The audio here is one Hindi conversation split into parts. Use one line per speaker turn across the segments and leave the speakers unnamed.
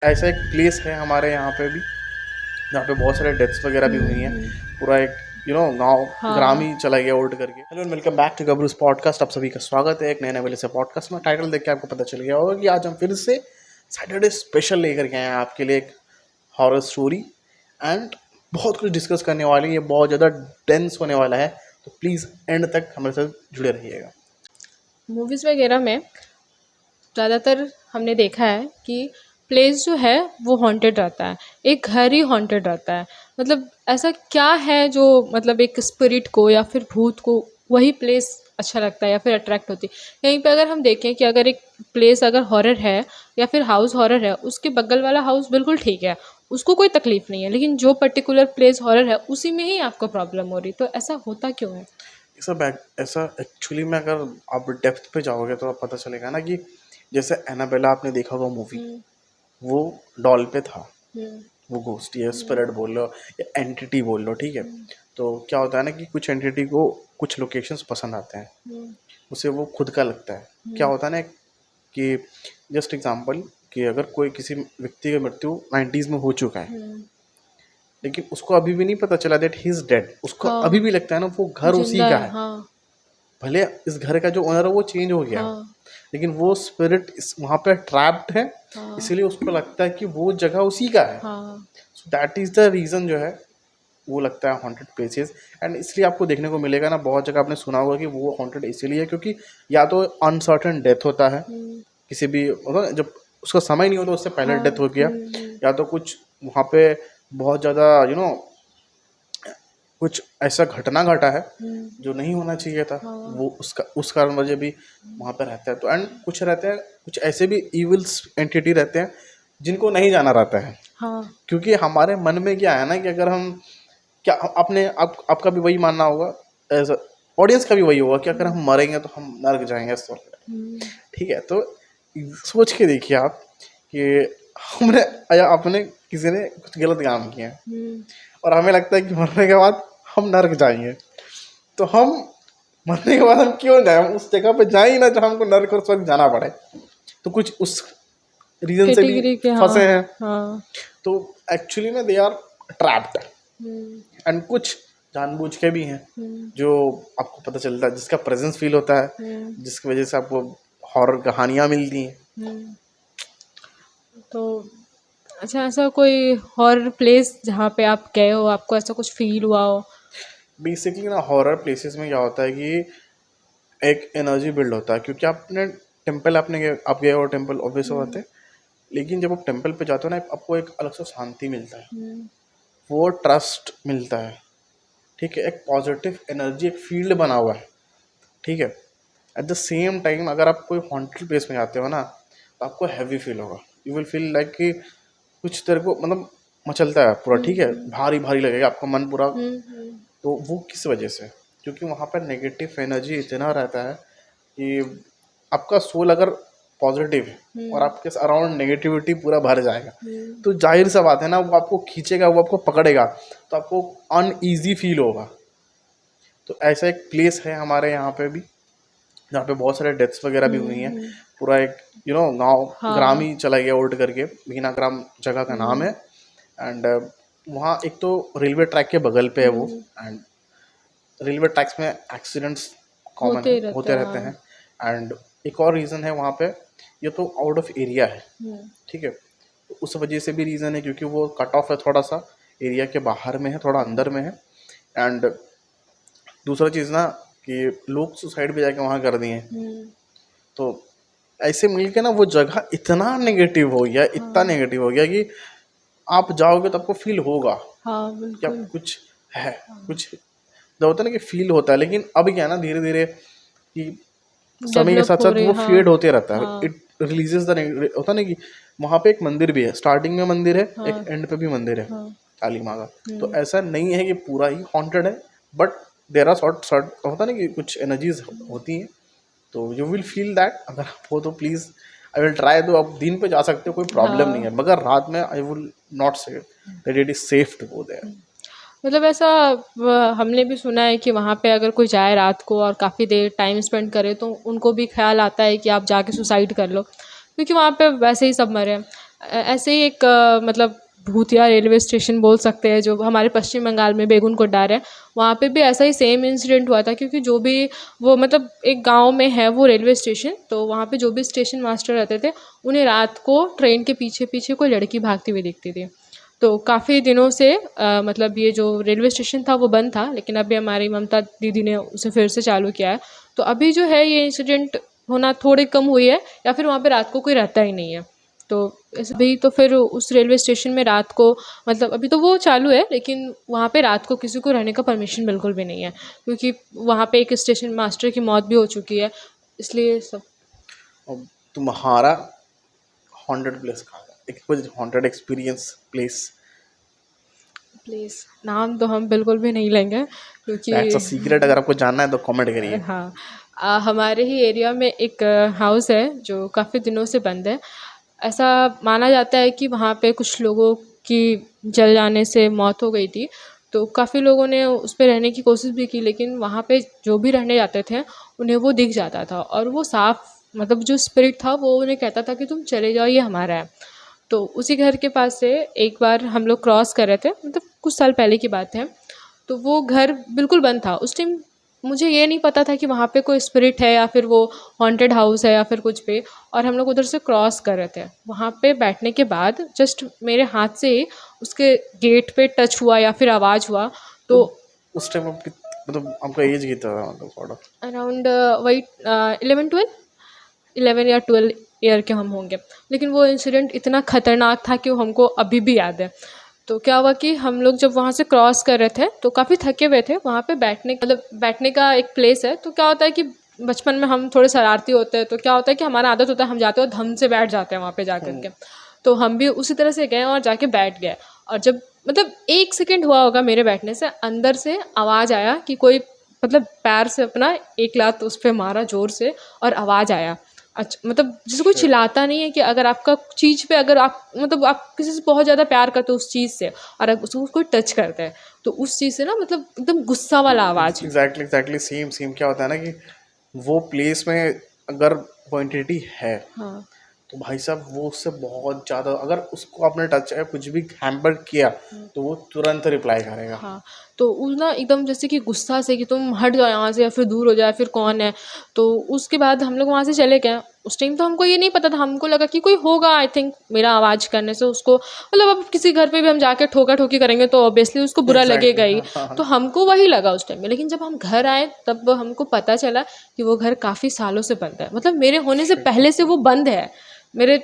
ऐसा एक प्लेस है हमारे यहाँ पे भी जहाँ पे बहुत सारे डेथ्स वगैरह भी हुई हैं।
हम्म।
पूरा एक गांव ग्राम
हाँ।
ही चला गया उल्ट करके। Hello and welcome back to Gabru's podcast. आप सभी का स्वागत है एक नए नवेले से पॉडकास्ट में। टाइटल देख के आपको पता चल गया होगा कि आज हम फिर से सैटरडे स्पेशल लेकर के आए हैं आपके लिए एक हॉरर स्टोरी एंड बहुत कुछ डिस्कस करने वाले हैं। ये बहुत ज़्यादा डेंस होने वाला है, तो प्लीज़ एंड तक हमारे साथ जुड़े रहिएगा।
मूवीज़ वगैरह में ज़्यादातर हमने देखा है कि प्लेस जो है वो हॉन्टेड रहता है, एक घर ही हॉन्टेड रहता है। मतलब ऐसा क्या है जो मतलब एक स्पिरिट को या फिर भूत को वही प्लेस अच्छा लगता है या फिर अट्रैक्ट होती है। यहीं पे अगर हम देखें कि अगर एक प्लेस अगर हॉरर है या फिर हाउस हॉरर है, उसके बगल वाला हाउस बिल्कुल ठीक है, उसको कोई तकलीफ नहीं है, लेकिन जो पर्टिकुलर प्लेस हॉरर है उसी में ही आपको प्रॉब्लम हो रही। तो ऐसा होता क्यों है?
ऐसा एक्चुअली में अगर आप डेप्थ पे जाओगे तो आप पता चलेगा ना कि जैसे एनाबेला आपने देखा होगा मूवी,
हम्म।
वो डॉल पे था।
हम्म।
वो घोस्ट या स्पिरिट बोल लो या एंटिटी बोल लो, ठीक है। तो क्या होता है ना कि कुछ एंटिटी को कुछ लोकेशंस पसंद आते हैं,
हम्म।
उसे वो खुद का लगता है। क्या होता है ना कि जस्ट एग्जांपल कि अगर कोई किसी व्यक्ति की मृत्यु 90s में हो चुका है,
हम्म।
लेकिन उसको अभी भी नहीं पता चला दैट ही इज डेड, उसको अभी
हाँ,
भी लगता है ना वो घर उसी
जिंदा
का
है।
है।
हाँ।
भले इस घर का जो ओनर है वो चेंज हो गया,
हाँ।
लेकिन वो स्पिरिट इस वहाँ पे ट्रैप्ड है,
हाँ।
इसीलिए उसको लगता है कि वो जगह उसी का है।
हाँ।
So that is the reason जो है वो लगता है हॉन्टेड प्लेसेस। एंड इसलिए आपको देखने को मिलेगा ना, बहुत जगह आपने सुना होगा कि वो हॉन्टेड इसीलिए है क्योंकि या तो अनसर्टेन डेथ होता है,
हम्म।
किसी भी मतलब जब उसका समय नहीं होता उससे पहले
हाँ।
डेथ हो गया,
हम्म।
या तो कुछ वहाँ पे बहुत ज़्यादा कुछ ऐसा घटना घटा है
हम्म।
जो नहीं होना चाहिए था,
हाँ।
वो उसका उस कारण वजह भी वहाँ पे रहता है। तो एंड कुछ रहते हैं, कुछ ऐसे भी इविल्स एंटिटी रहते हैं जिनको नहीं जाना रहता है।
हाँ।
क्योंकि हमारे मन में क्या है ना कि अगर हम क्या अपने आपका भी वही मानना होगा, एज ऑडियंस का भी वही होगा कि अगर हम मरेंगे तो हम नर्क जाएंगे स्वर्ग।
हम्म।
ठीक है, तो सोच के देखिए आप कि हमने या आपने किसी ने कुछ गलत काम किया है
हम्म।
और हमें लगता है कि मरने के बाद हम नर्क जाएंगे, तो हम मरने के बाद हम क्यों जाए, हम उस जगह पे जाए ही ना जहाँ हमको नर्क और स्वर्ग जाना पड़े। तो कुछ उस रीजन से भी
कैटेगरी के। हाँ।
फंसे हैं।
हाँ।
तो एक्चुअली में they are trapped.
Hmm.
And कुछ जानबूझ के भी हैं
हम्म।
जो आपको पता चलता है, जिसका प्रेजेंस फील होता है,
हम्म।
जिसकी वजह से आपको हॉरर कहानियाँ मिलती हैं।
हम्म। तो अच्छा, ऐसा कोई हॉरर प्लेस जहाँ पे आप गए हो, आपको ऐसा कुछ फील हुआ हो?
बेसिकली ना हॉरर प्लेसेस में क्या होता है कि एक एनर्जी बिल्ड होता है, क्योंकि आपने टेम्पल आप गए हो टेम्पल ऑब्वियस बात
हम्म।
है। लेकिन जब आप टेम्पल पे जाते हो ना, आपको एक अलग से शांति मिलता है,
हम्म।
वो ट्रस्ट मिलता है। ठीक है, एक पॉजिटिव एनर्जी, एक फील्ड बना हुआ है। ठीक है, एट द सेम टाइम अगर आप कोई हॉन्टेड प्लेस में जाते हो ना, तो आपको हैवी फील होगा। यू विल फील लाइक कि कुछ तेरे को मतलब मचलता है पूरा। ठीक है,
हम्म।
भारी भारी लगेगा आपका मन पूरा।
हम्म।
तो वो किस वजह से? क्योंकि वहाँ पर नेगेटिव एनर्जी इतना रहता है कि आपका सोल अगर पॉजिटिव है और
हम्म।
आपके अराउंड नेगेटिविटी पूरा भर जाएगा,
हम्म।
तो जाहिर सा बात है ना, वो आपको खींचेगा, वो आपको पकड़ेगा, तो आपको अनईजी फील होगा। तो ऐसा एक प्लेस है हमारे यहाँ पे भी जहाँ पे बहुत सारे डेथ्स वगैरह भी हुई हैं।
हम्म।
पूरा एक गांव ग्राम
हाँ।
ही चला गया उल्ट करके। मीना ग्राम जगह का नाम
हम्म।
है। एंड वहाँ एक तो रेलवे ट्रैक के बगल पे है वो।
हम्म।
एंड रेलवे ट्रैक्स में एक्सीडेंट्स कॉमन
होते
है,
ही रहता
होते
है।
रहते
हाँ।
हैं। एंड एक और रीज़न है वहाँ पे, ये तो आउट ऑफ एरिया है।
हम्म।
ठीक है, तो उस वजह से भी रीज़न है क्योंकि वो कट ऑफ है, थोड़ा सा एरिया के बाहर में है, थोड़ा अंदर में है। एंड दूसरा चीज़ ना कि लोग सुसाइड भी जाके वहाँ कर दिए हैं।
हम्म।
तो ऐसे मिलके ना वो जगह इतना नेगेटिव हो गया, इतना
हाँ।
नेगेटिव हो गया कि आप जाओगे तो आपको फील होगा
हाँ,
कि आप
बिल्कुल।
कुछ है, कुछ जो होता है ना कि फील होता है। लेकिन अब क्या है ना, धीरे धीरे कि समय के
डेवलप
साथ
हो
साथ
रही।
वो
हाँ।
फेड होते रहता है।
हाँ।
इट रिलीजेस द होता नहीं कि वहाँ पे एक मंदिर भी है, स्टार्टिंग में मंदिर है, एक
हाँ।
एंड पे भी मंदिर है
हाँ।
काली माँ का। तो
हम्म।
ऐसा नहीं है कि पूरा ही हॉन्टेड है, but there are short short होता नहीं कि कुछ एनर्जीज होती हैं। तो यू विल फील दैट। अगर आप हो तो प्लीज़ आई विल ट्राई। तो आप दिन पे जा सकते हो, कोई प्रॉब्लम नहीं है,
हाँ।
मगर रात में I will not say that it is safe to go there.
मतलब ऐसा हमने भी सुना है कि वहाँ पे अगर कोई जाए रात को और काफ़ी देर टाइम स्पेंड करे तो उनको भी ख्याल आता है कि आप जाके सुसाइड कर लो, क्योंकि वहाँ पे वैसे ही सब मरे हैं। ऐसे ही एक मतलब भूतिया रेलवे स्टेशन बोल सकते हैं जो हमारे पश्चिम बंगाल में बेगुन कोड्डार है, वहाँ पे भी ऐसा ही सेम इंसिडेंट हुआ था। क्योंकि जो भी वो मतलब एक गांव में है वो रेलवे स्टेशन, तो वहाँ पे जो भी स्टेशन मास्टर रहते थे उन्हें रात को ट्रेन के पीछे पीछे कोई लड़की भागती हुई दिखती थी। तो काफ़ी दिनों से मतलब ये जो रेलवे स्टेशन था वो बंद था, लेकिन अभी हमारी ममता दीदी ने उसे फिर से चालू किया है। तो अभी जो है ये इंसिडेंट होना थोड़ी कम हुई है, या फिर वहाँ पे रात को कोई रहता ही नहीं है। तो इस भी तो फिर उस रेलवे स्टेशन में रात को मतलब अभी तो वो चालू है, लेकिन वहाँ पे रात को किसी को रहने का परमिशन बिल्कुल भी नहीं है, क्योंकि वहाँ पे एक स्टेशन मास्टर की मौत भी हो चुकी है, इसलिए सब।
और तुम्हारा हॉन्टेड प्लेस कहाँ है, एक कुछ हॉन्टेड एक्सपीरियंस प्लेस?
प्लीज़ नाम तो हम बिल्कुल भी नहीं लेंगे, क्योंकि
दैट्स अ सीक्रेट, अगर आपको जानना है तो कमेंट करिए।
हाँ, हमारे ही एरिया में एक हाउस है जो काफ़ी दिनों से बंद है। ऐसा माना जाता है कि वहाँ पे कुछ लोगों की जल जाने से मौत हो गई थी। तो काफ़ी लोगों ने उस पे रहने की कोशिश भी की, लेकिन वहाँ पे जो भी रहने जाते थे उन्हें वो दिख जाता था, और वो साफ मतलब जो स्पिरिट था वो उन्हें कहता था कि तुम चले जाओ, ये हमारा है। तो उसी घर के पास से एक बार हम लोग क्रॉस कर रहे थे, मतलब कुछ साल पहले की बात है। तो वो घर बिल्कुल बंद था उस टाइम। मुझे ये नहीं पता था कि वहाँ पे कोई स्पिरिट है या फिर वो हॉन्टेड हाउस है या फिर कुछ पे। और हम लोग उधर से क्रॉस कर रहे थे, वहाँ पे बैठने के बाद जस्ट मेरे हाथ से ही उसके गेट पे टच हुआ या फिर आवाज़ हुआ।
तो
तो
उस टाइम आप मतलब आपका एज कितना था, मतलब सॉर्ट ऑफ?
अराउंड वही 11 या 12 ईयर के हम होंगे। लेकिन वो इंसिडेंट इतना ख़तरनाक था कि वो हमको अभी भी याद है। तो क्या हुआ कि हम लोग जब वहाँ से क्रॉस कर रहे थे तो काफ़ी थके हुए थे, वहाँ पे बैठने मतलब बैठने का एक प्लेस है। तो क्या होता है कि बचपन में हम थोड़े शरारती होते हैं, तो क्या होता है कि हमारा आदत होता है हम जाते हैं और धम से बैठ जाते हैं वहाँ पे जा कर के। तो हम भी उसी तरह से गए और जाके बैठ गए। और जब मतलब 1 सेकंड हुआ होगा मेरे बैठने से, अंदर से आवाज़ आया कि कोई मतलब पैर से अपना एक लात उस पे मारा ज़ोर से, और आवाज़ आया। मतलब जैसे कोई
शिट।
चिल्लाता नहीं है कि अगर आपका चीज़ पे अगर आप मतलब आप किसी से बहुत ज़्यादा प्यार करते हो उस चीज़ से, और अगर उसको कोई टच करता है तो उस चीज़ से ना मतलब एकदम गुस्सा वाला आवाज़।
Exactly exactly same same. क्या होता है ना कि वो प्लेस में अगर वो एंटिटी है
हाँ,
तो भाई साहब वो उससे बहुत ज़्यादा, अगर उसको आपने टच या कुछ भी हैम्पर किया तो वो तुरंत रिप्लाई करेगा।
हाँ। तो उस ना एकदम जैसे कि गुस्सा से कि तुम हट जाओ यहाँ से या फिर दूर हो जाओ या फिर कौन है। तो उसके बाद हम लोग वहाँ से चले गए। उस टाइम तो हमको ये नहीं पता था, हमको लगा कि कोई होगा आई थिंक मेरा आवाज़ करने से उसको मतलब अब किसी घर पे भी हम जाके ठोका-ठोकी करेंगे तो ऑब्वियसली उसको बुरा
एग्जैक्टली
लगेगा ही।
हाँ हाँ
तो
हाँ।
हमको वही लगा उस टाइम में। लेकिन जब हम घर आए तब हमको पता चला कि वो घर काफ़ी सालों से बंद है। मतलब मेरे होने से
शिट।
पहले से वो बंद है। मेरे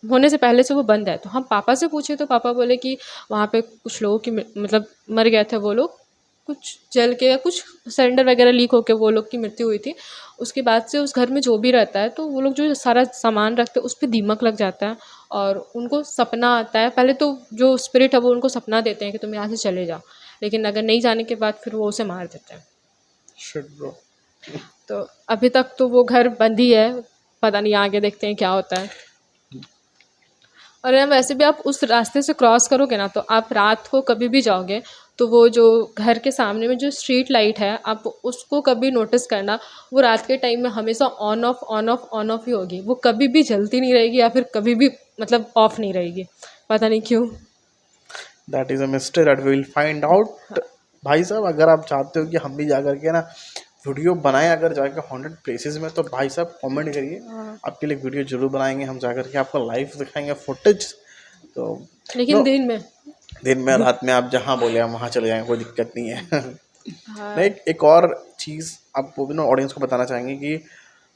होने से पहले से वो बंद है। तो हम पापा से पूछे तो पापा बोले कि वहाँ पे कुछ लोगों की मतलब मर गए थे वो लोग, कुछ जल के या कुछ सिलेंडर वगैरह लीक होके वो लोग की मृत्यु हुई थी। उसके बाद से उस घर में जो भी रहता है तो वो लोग जो सारा सामान रखते हैं उस पे दीमक लग जाता है, और उनको सपना आता है। पहले तो जो स्पिरिट है वो उनको सपना देते हैं कि तुम यहाँ से चले जाओ, लेकिन अगर नहीं जाने के बाद फिर वो उसे मार देते हैं।
Shit bro.
तो अभी तक तो वो घर बंद ही है, पता नहीं आगे देखते हैं क्या होता है। और मैम वैसे भी आप उस रास्ते से क्रॉस करोगे ना तो आप रात को कभी भी जाओगे तो वो जो घर के सामने में जो स्ट्रीट लाइट है आप उसको कभी नोटिस करना, वो रात के टाइम में हमेशा on off on off on off ही होगी, वो कभी भी जलती नहीं रहेगी या फिर कभी भी मतलब ऑफ नहीं रहेगी, पता नहीं क्यों।
That is a mystery that we will find out. भाई साहब अगर आप चाहते हो कि हम भी जा करके ना वीडियो बनाएं अगर जाकर हॉन्टेड प्लेसेस में, तो भाई साहब कमेंट करिए,
हाँ,
आपके लिए वीडियो जरूर बनाएंगे हम, जा करके आपको लाइव दिखाएंगे फुटेज। तो
लेकिन
नो,
दिन में।
दिन में रात में आप जहाँ बोले हम वहाँ चले जाएंगे, कोई दिक्कत नहीं है। नहीं,
हाँ।
एक और चीज़ आपको भी ना ऑडियंस को बताना चाहेंगे कि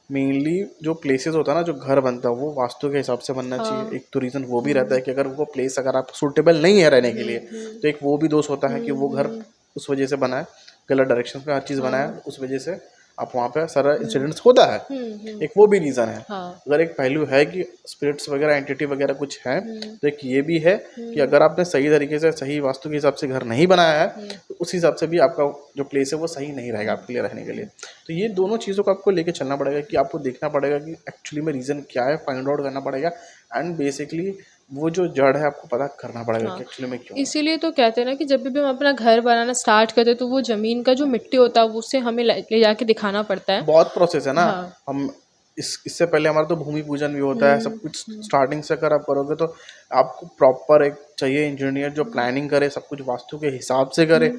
मेनली जो प्लेसेस होता है ना, जो घर बनता है वो वास्तु के हिसाब से बनना चाहिए।
हाँ।
एक तो रीज़न वो भी रहता है कि अगर वो प्लेस अगर आप सूटेबल नहीं है रहने के लिए,
हम्म।
तो एक वो भी दोष होता है कि वो घर
हम्म।
उस वजह से बना है, गलत डायरेक्शन में हर चीज़ बना है,
हाँ।
उस वजह से आप वहाँ पे सारा इंसिडेंट्स होता है।
हम्म।
एक वो भी रीज़न है।
हाँ।
अगर एक पहलू है कि स्पिरिट्स वगैरह एंटिटी वगैरह कुछ है,
हम्म।
तो एक ये भी है कि अगर आपने सही तरीके से सही वास्तु के हिसाब से घर नहीं बनाया है, तो उस हिसाब से भी आपका जो प्लेस है वो सही नहीं रहेगा आपके लिए रहने के लिए। तो ये दोनों चीज़ों को आपको लेके चलना पड़ेगा कि आपको देखना पड़ेगा कि एक्चुअली में रीज़न क्या है, फाइंड आउट करना पड़ेगा, एंड बेसिकली वो जो जड़ है आपको पता करना पड़ेगा कि
हाँ,
एक्चुअली में क्यों है।
इसीलिए तो कहते हैं ना कि जब भी हम अपना घर बनाना स्टार्ट करते हैं तो वो ज़मीन का जो मिट्टी होता है वो उससे हमें ले जाके दिखाना पड़ता है।
बहुत प्रोसेस है ना।
हाँ।
हम इससे पहले हमारा तो भूमि पूजन भी होता है, सब कुछ स्टार्टिंग से अगर आप करोगे तो आपको प्रॉपर एक चाहिए इंजीनियर जो प्लानिंग करे, सब कुछ वास्तु के हिसाब से करे,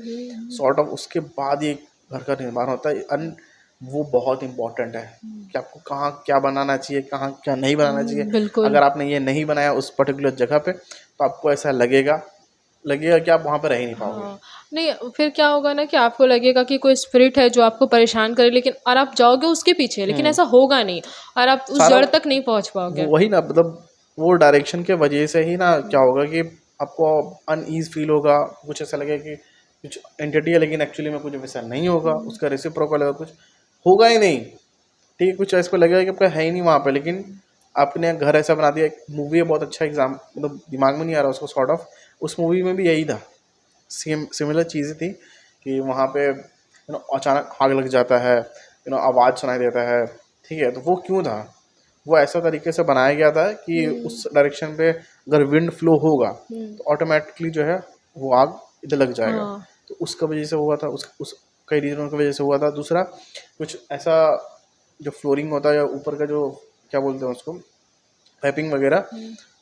सॉर्ट ऑफ उसके बाद ही घर का निर्माण होता है। वो बहुत इम्पोर्टेंट है कि आपको कहाँ क्या बनाना चाहिए, कहाँ क्या नहीं बनाना चाहिए।
बिल्कुल।
अगर आपने ये नहीं बनाया उस पर्टिकुलर जगह पे तो आपको ऐसा लगेगा कि आप वहाँ पे रह ही नहीं पाओगे।
हाँ, नहीं फिर क्या होगा ना कि आपको लगेगा कि कोई स्पिरिट है जो आपको परेशान करे, लेकिन और आप जाओगे उसके पीछे, लेकिन ऐसा होगा नहीं और आप उस
सारा
जड़ तक नहीं पहुंच पाओगे।
वही ना, मतलब वो डायरेक्शन के वजह से ही ना क्या होगा कि आपको अनईज फील होगा, कुछ ऐसा लगेगा कि कुछ एंटिटी है लेकिन एक्चुअली में कुछ वैसा नहीं होगा, उसका रेसिप्रोकल होगा, कुछ होगा ही नहीं। ठीक है, कुछ ऐसा लगेगा कि आपका है ही नहीं वहाँ पे, लेकिन आपने घर ऐसा बना दिया। एक मूवी है बहुत अच्छा एग्जाम, मतलब दिमाग में नहीं आ रहा उसको सॉर्ट ऑफ, उस मूवी में भी यही था, सेम सिमिलर चीज़ें थी कि वहाँ पे अचानक आग लग जाता है, आवाज़ सुनाई देता है। ठीक है, तो वो क्यों था? वो ऐसा तरीके से बनाया गया था कि उस डायरेक्शन पे अगर विंड फ्लो होगा तो ऑटोमेटिकली जो है वो आग इधर लग जाएगा।
हाँ।
तो उसका वजह से हुआ था, उस कई रीजनों की वजह से हुआ था। दूसरा कुछ ऐसा जो फ्लोरिंग होता है या ऊपर का जो क्या बोलते हैं उसको, पाइपिंग वगैरह,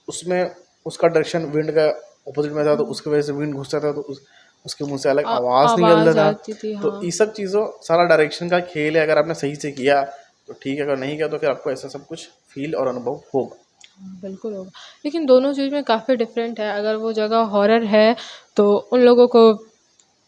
उसमें उसका डायरेक्शन विंड का ऑपोजिट में था, तो उसकी वजह से विंड घुसता था, तो उसके मुंह से अलग आवाज़ निकलता
आवाज
था।
आती थी।
तो
हाँ।
ये सब चीज़ों सारा डायरेक्शन का खेल है। अगर आपने सही से किया तो ठीक है, अगर नहीं किया तो फिर आपको ऐसा सब कुछ फील और अनुभव होगा।
बिल्कुल होगा, लेकिन दोनों चीज़ में काफ़ी डिफरेंट है। अगर वो जगह हॉरर है तो उन लोगों को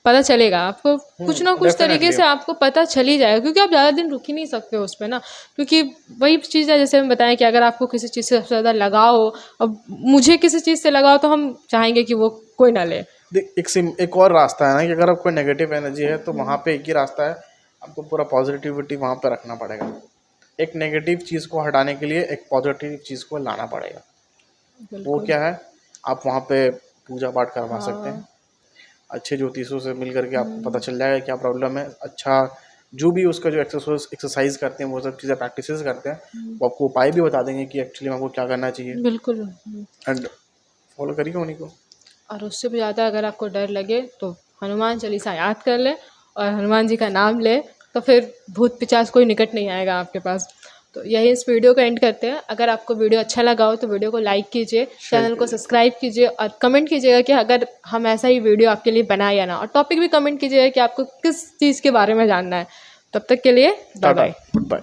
पता चलेगा, आपको कुछ ना कुछ तरीके
डेफिनेटली।
से आपको पता चल ही जाएगा, क्योंकि आप ज़्यादा दिन रुक ही नहीं सकते हो उस पे ना। क्योंकि वही चीज़ है, जैसे हम बताएं कि अगर आपको किसी चीज़ से सबसे ज़्यादा लगाव हो, अब मुझे किसी चीज़ से लगाव, तो हम चाहेंगे कि वो कोई ना ले।
देख, एक और रास्ता है ना कि अगर आपको नेगेटिव एनर्जी है तो वहाँ पे एक ही रास्ता है, आपको पूरा पॉजिटिविटी वहाँ पे रखना पड़ेगा। एक नेगेटिव चीज़ को हटाने के लिए एक पॉजिटिव चीज़ को लाना पड़ेगा। वो
बिल्कुल।
क्या है? आप वहाँ पे पूजा पाठ करवा सकते हैं,
हाँ।
अच्छे ज्योतिषों से मिल करके आपको पता चल जाएगा क्या प्रॉब्लम है। अच्छा, जो भी उसका जो एक्सरसाइज करते हैं वो सब चीज़ें प्रैक्टिसेस करते हैं, वो आपको उपाय भी बता देंगे कि एक्चुअली में आपको क्या करना चाहिए,
बिल्कुल।
एंड फॉलो करिए उन्हीं को।
और उससे भी ज़्यादा अगर आपको डर लगे तो हनुमान चालीसा याद कर ले और हनुमान जी का नाम ले, तो फिर भूत पिशाच कोई निकट नहीं आएगा आपके पास। तो यही इस वीडियो को एंड करते हैं। अगर आपको वीडियो अच्छा लगा हो तो वीडियो को लाइक कीजिए, चैनल को सब्सक्राइब कीजिए और कमेंट कीजिएगा कि अगर हम ऐसा ही वीडियो आपके लिए बनाए या ना, और टॉपिक भी कमेंट कीजिएगा कि आपको किस चीज़ के बारे में जानना है। तब तक के लिए bye
tata,
bye.
Good bye.